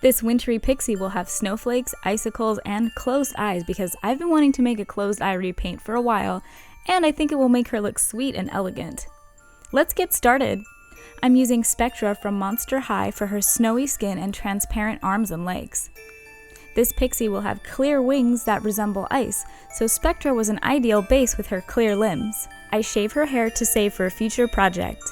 This wintry pixie will have snowflakes, icicles, and closed eyes because I've been wanting to make a closed eye repaint for a while, and I think it will make her look sweet and elegant. Let's get started! I'm using Spectra from Monster High for her snowy skin and transparent arms and legs. This pixie will have clear wings that resemble ice, so Spectra was an ideal base with her clear limbs. I shave her hair to save for a future project.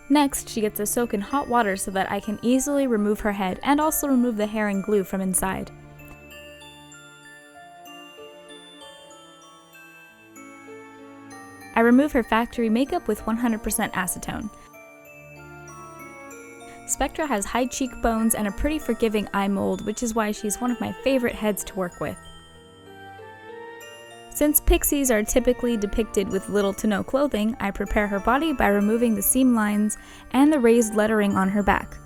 Next, she gets a soak in hot water so that I can easily remove her head and also remove the hair and glue from inside. I remove her factory makeup with 100% acetone. Spectra has high cheekbones and a pretty forgiving eye mold, which is why she's one of my favorite heads to work with. Since pixies are typically depicted with little to no clothing, I prepare her body by removing the seam lines and the raised lettering on her back.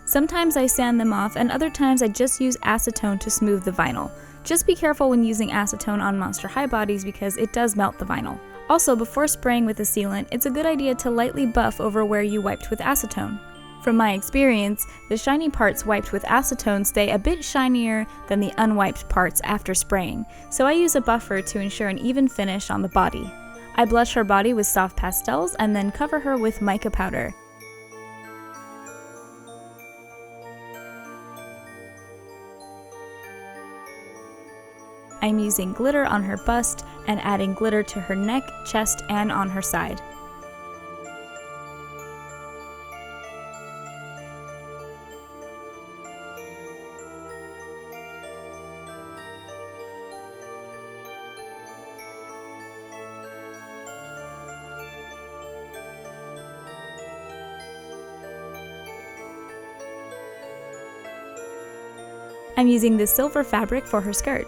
Sometimes I sand them off, and other times I just use acetone to smooth the vinyl. Just be careful when using acetone on Monster High bodies because it does melt the vinyl. Also, before spraying with a sealant, it's a good idea to lightly buff over where you wiped with acetone. From my experience, the shiny parts wiped with acetone stay a bit shinier than the unwiped parts after spraying, so I use a buffer to ensure an even finish on the body. I blush her body with soft pastels and then cover her with mica powder. I'm using glitter on her bust and adding glitter to her neck, chest, and on her side. I'm using this silver fabric for her skirt.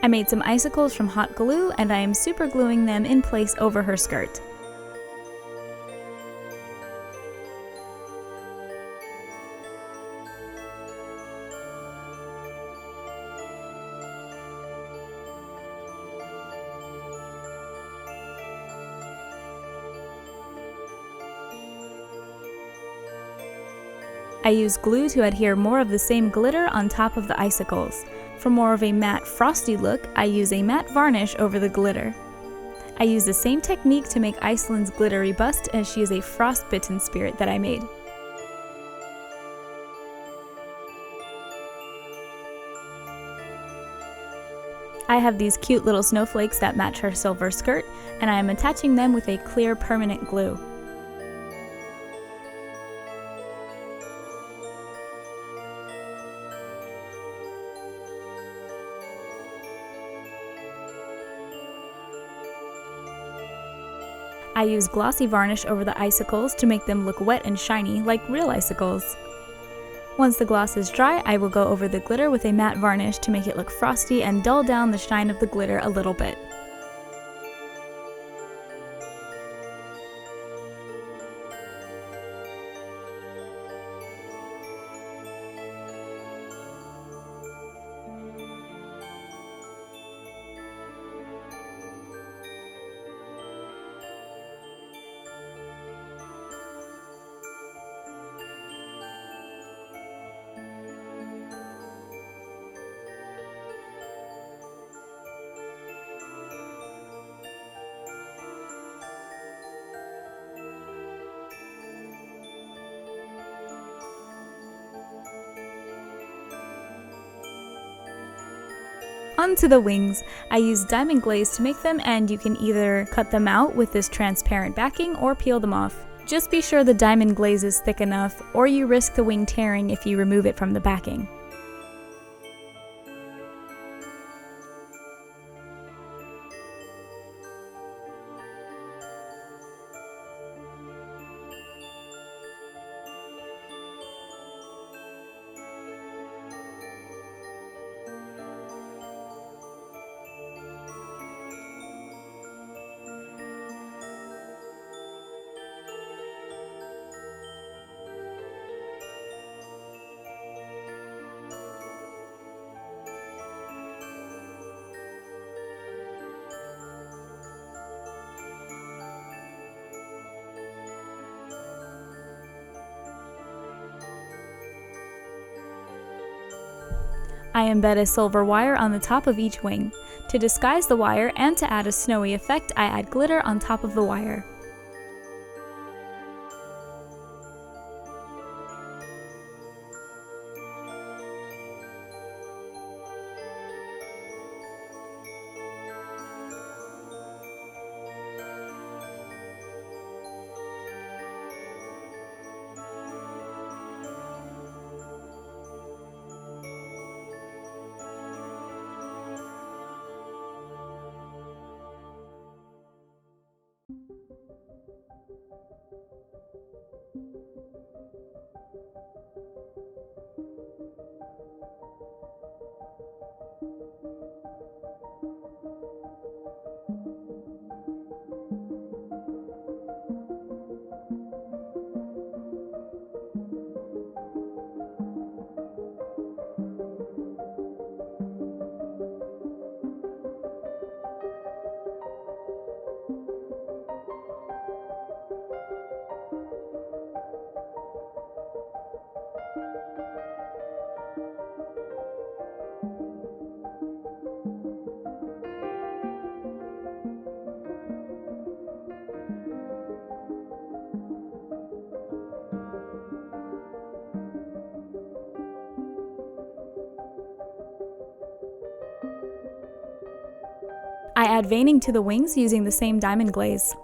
I made some icicles from hot glue and I am super gluing them in place over her skirt. I use glue to adhere more of the same glitter on top of the icicles. For more of a matte, frosty look, I use a matte varnish over the glitter. I use the same technique to make Iceland's glittery bust, as she is a frostbitten spirit that I made. I have these cute little snowflakes that match her silver skirt, and I am attaching them with a clear permanent glue. I use glossy varnish over the icicles to make them look wet and shiny like real icicles. Once the gloss is dry, I will go over the glitter with a matte varnish to make it look frosty and dull down the shine of the glitter a little bit. Onto the wings. I use diamond glaze to make them, and you can either cut them out with this transparent backing or peel them off. Just be sure the diamond glaze is thick enough, or you risk the wing tearing if you remove it from the backing. I embed a silver wire on the top of each wing. To disguise the wire and to add a snowy effect, I add glitter on top of the wire. I add veining to the wings using the same diamond glaze.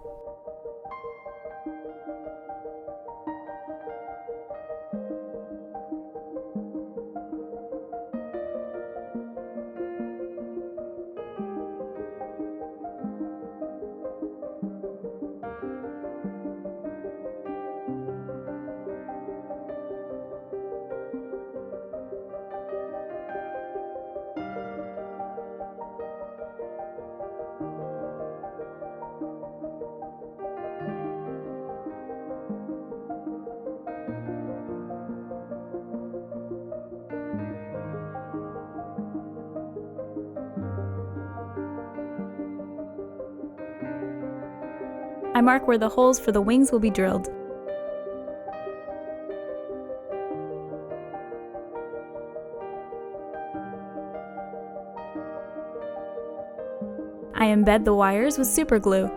I mark where the holes for the wings will be drilled. I embed the wires with super glue.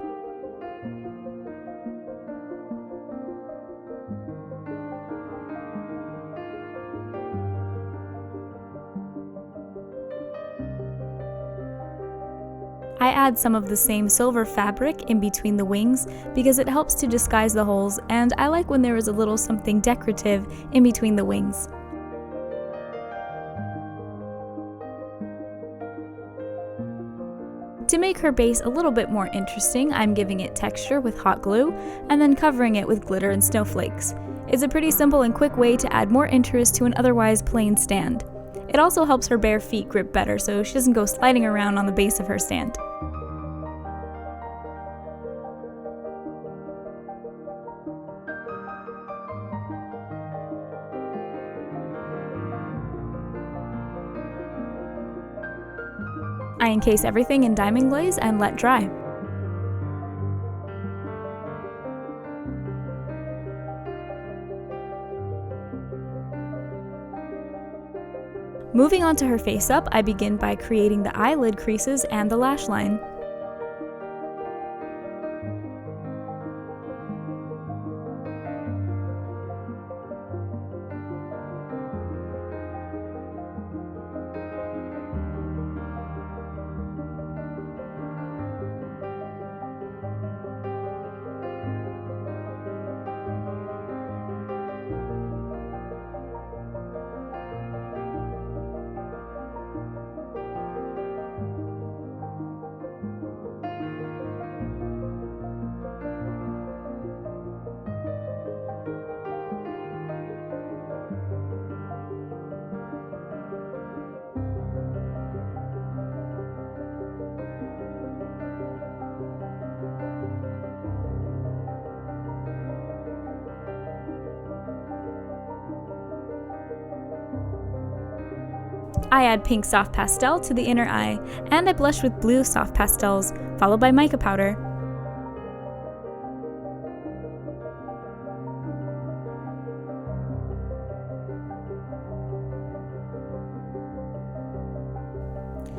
I add some of the same silver fabric in between the wings because it helps to disguise the holes, and I like when there is a little something decorative in between the wings. To make her base a little bit more interesting, I'm giving it texture with hot glue and then covering it with glitter and snowflakes. It's a pretty simple and quick way to add more interest to an otherwise plain stand. It also helps her bare feet grip better so she doesn't go sliding around on the base of her stand. I encase everything in diamond glaze and let dry. Moving on to her face up, I begin by creating the eyelid creases and the lash line. I add pink soft pastel to the inner eye, and I blush with blue soft pastels, followed by mica powder.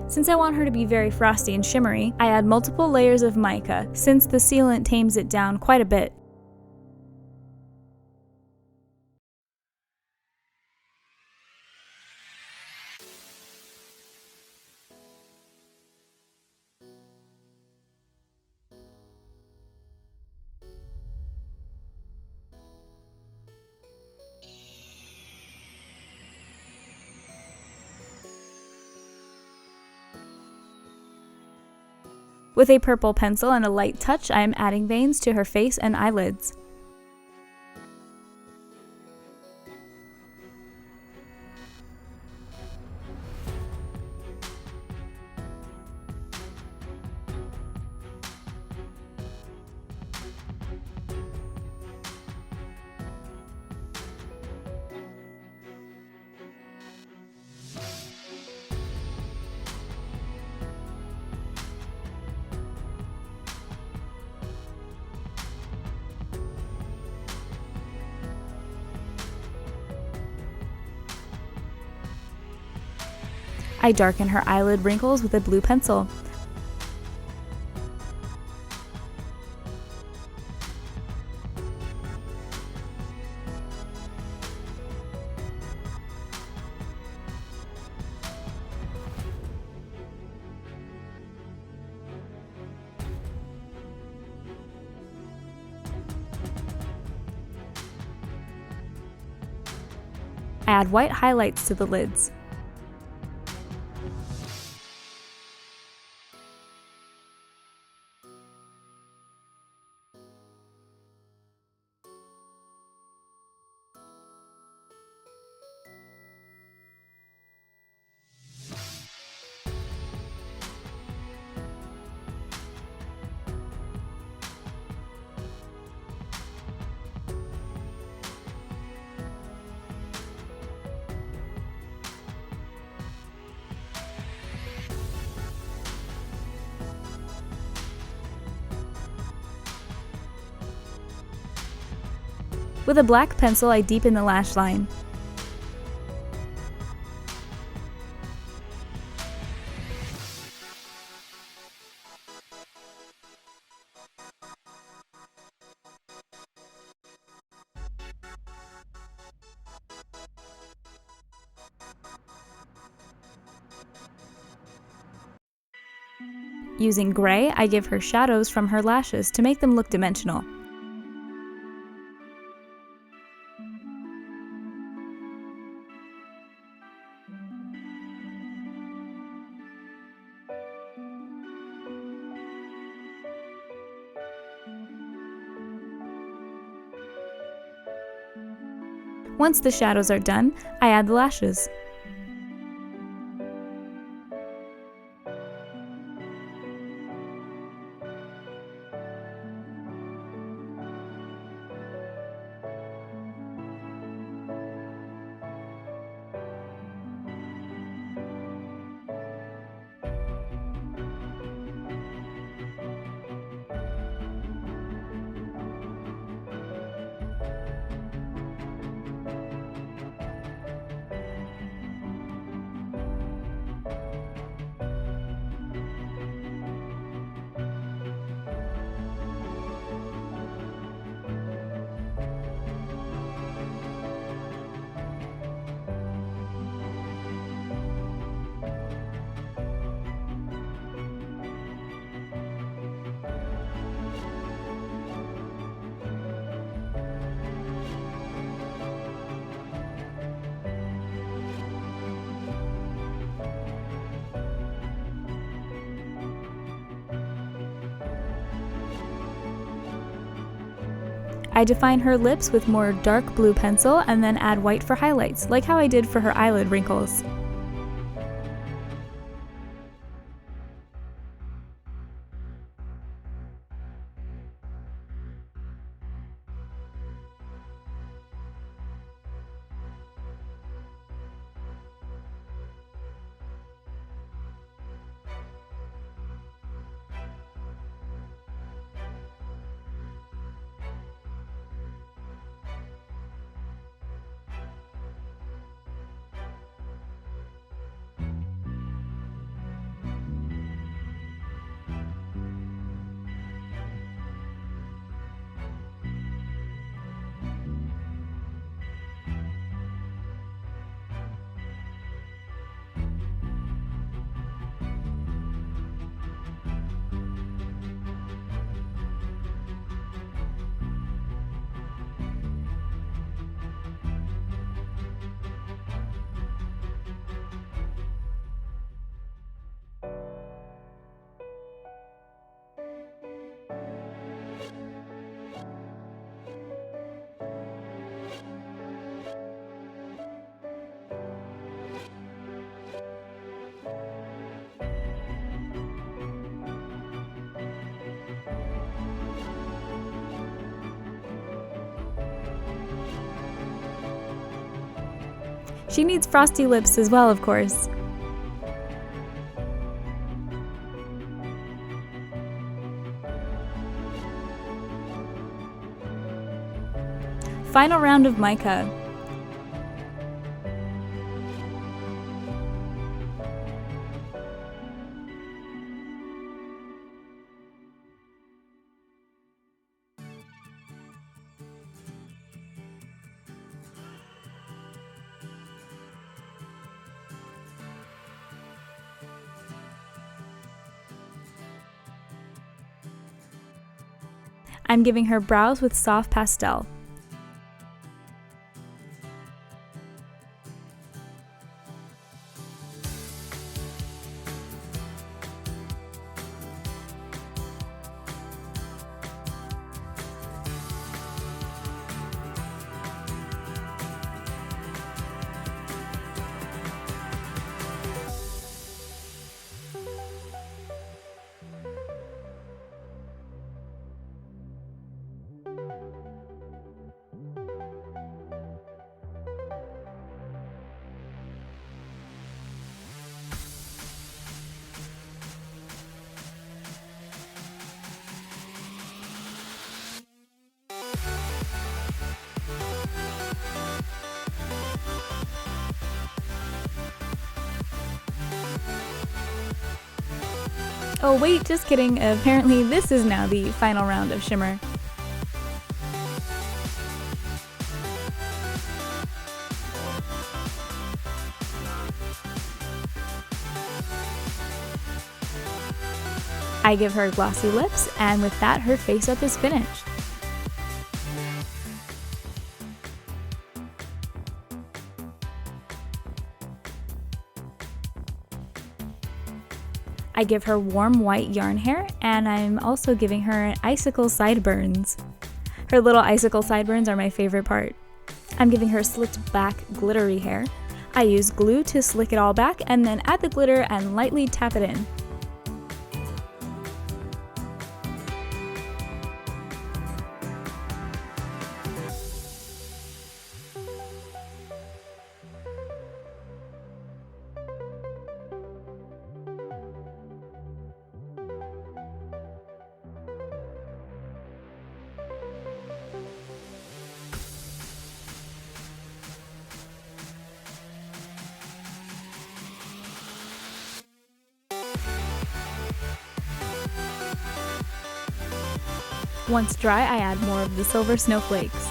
Since I want her to be very frosty and shimmery, I add multiple layers of mica, since the sealant tames it down quite a bit. With a purple pencil and a light touch, I am adding veins to her face and eyelids. I darken her eyelid wrinkles with a blue pencil. I add white highlights to the lids. With a black pencil, I deepen the lash line. Using gray, I give her shadows from her lashes to make them look dimensional. Once the shadows are done, I add the lashes. I define her lips with more dark blue pencil and then add white for highlights, like how I did for her eyelid wrinkles. She needs frosty lips as well, of course. Final round of mica. I'm giving her brows with soft pastel. Oh wait, just kidding. Apparently this is now the final round of shimmer. I give her glossy lips, and with that her face up is finished. I give her warm white yarn hair, and I'm also giving her icicle sideburns. Her little icicle sideburns are my favorite part. I'm giving her slicked back glittery hair. I use glue to slick it all back and then add the glitter and lightly tap it in. Once dry, I add more of the silver snowflakes.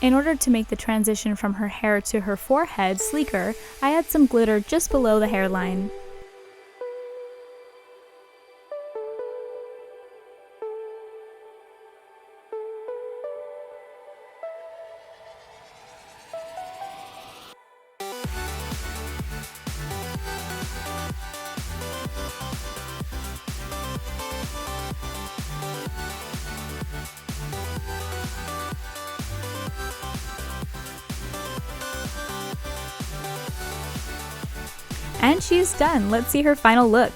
In order to make the transition from her hair to her forehead sleeker, I add some glitter just below the hairline. And she's done. Let's see her final look.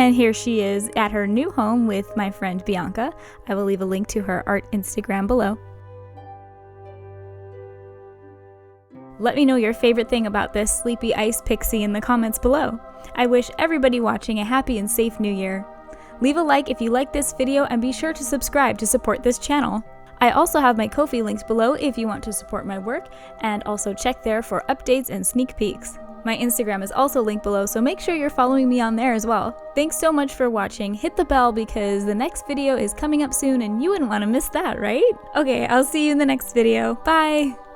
And here she is at her new home with my friend Bianca. I will leave a link to her art Instagram below. Let me know your favorite thing about this sleepy ice pixie in the comments below. I wish everybody watching a happy and safe new year. Leave a like if you like this video and be sure to subscribe to support this channel. I also have my Ko-fi links below if you want to support my work, and also check there for updates and sneak peeks. My Instagram is also linked below, so make sure you're following me on there as well. Thanks so much for watching. Hit the bell because the next video is coming up soon and you wouldn't want to miss that, right? Okay, I'll see you in the next video. Bye!